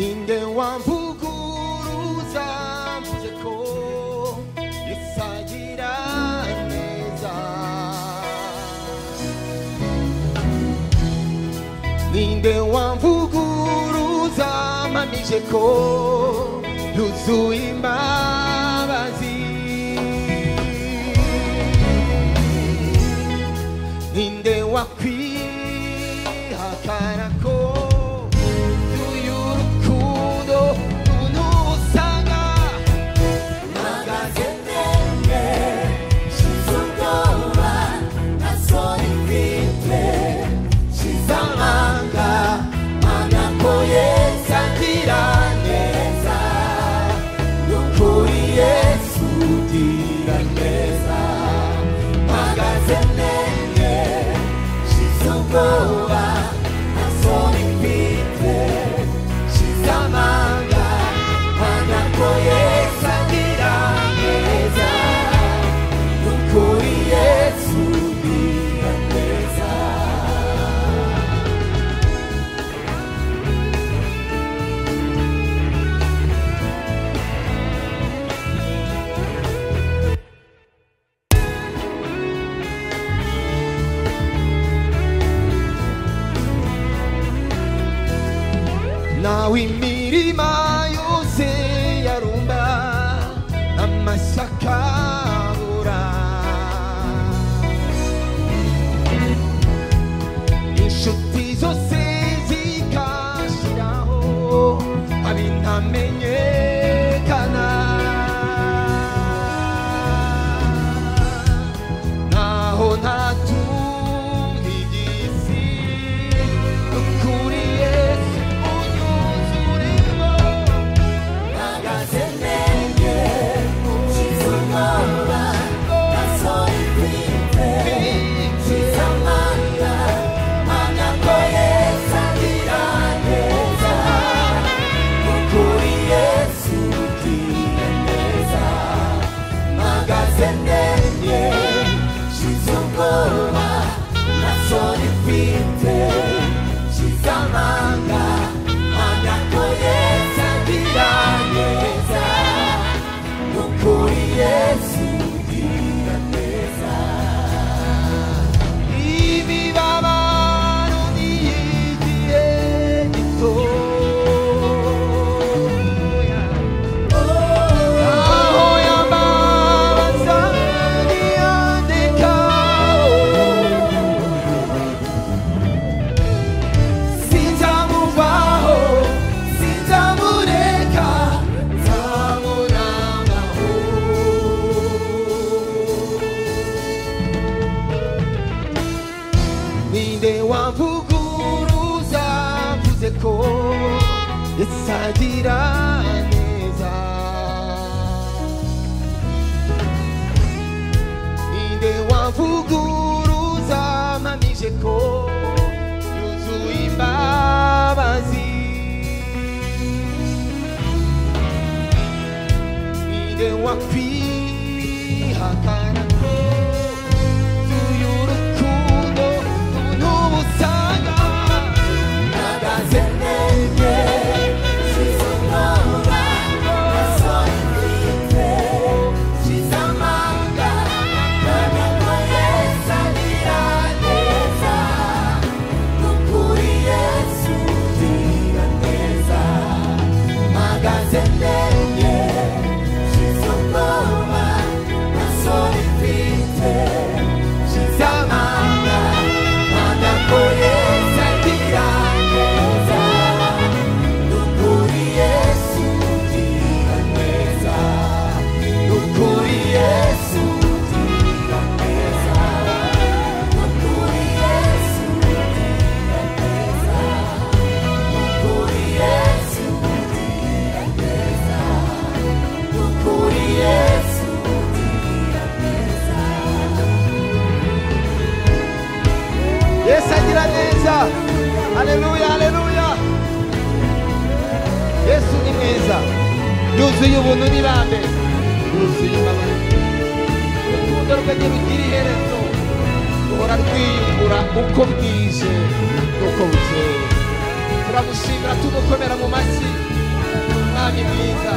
ninde wamvuguruza mvuze ko Yesu agira neza ninde wamvuguruza mpamije ko yuzuye imbabazi ninde wakwihakana ko yuzuye urukundo n'ubuntu busanga mpagaze nende nshize ubwoba nta soni mfite nshize amanga mpamya ko Yesu agira neza n'ukuri Yesu ugira neza mpagaze nende nshize ubwoba nta soni mfite nshize amanga mpamya ko Yesu agira neza n'ukuri Yesu ugira neza nawe imirima yose yarumba amashyaka abura inshuti zose zikashiraho abintamenyekana naho ntatunga igisi n'ukuri Yesu unyuzuremo mpagaze nende nshize ubwoba nta soni mfite nshize amanga mpamya ko Yesu agira neza n'ukuri Yesu ugira neza mpagaze nende nshize ubwoba nta soni mfite nshize amanga mpamya ko Yesu agira neza n'ukuri Yesu ugira neza imibabaro ni igihe gitoya aho yambabaza ntiyandekaho sinzamuvaho sinzamureka nzamuramaho ninde wamvuguruza mvuze ko Yesu agira neza ninde wamvuguruza mpamije ko yuzuye imbabazi ninde wakwihakana ko yuzuye urukundo n'ubuntu busanga mpagaze nende nshize ubwoba nta soni mfite nshize amanga mpamya ko Yesu agira neza n'ukuri Yesu ugira neza mpagaze nende nshize ubwoba nta soni mfite nshize amanga mpamya ko Yesu agira neza n'ukuri Yesu ugira neza n'ukuri Yesu ugira neza n'ukuri Yesu ugira neza n'ukuri Yesu ugira neza n'ukuri Yesu ugira neza Yesu agira neza haleluya haleluya Yesu ni mwiza yuzuye ubuntu n'ibambe yuzuye imbabazi urukundo rwe ntirugira iherezo ruhora rwiyungura uko bwije n'uko bukeye turamushimira tumukomera mu mashyi mwami mwiza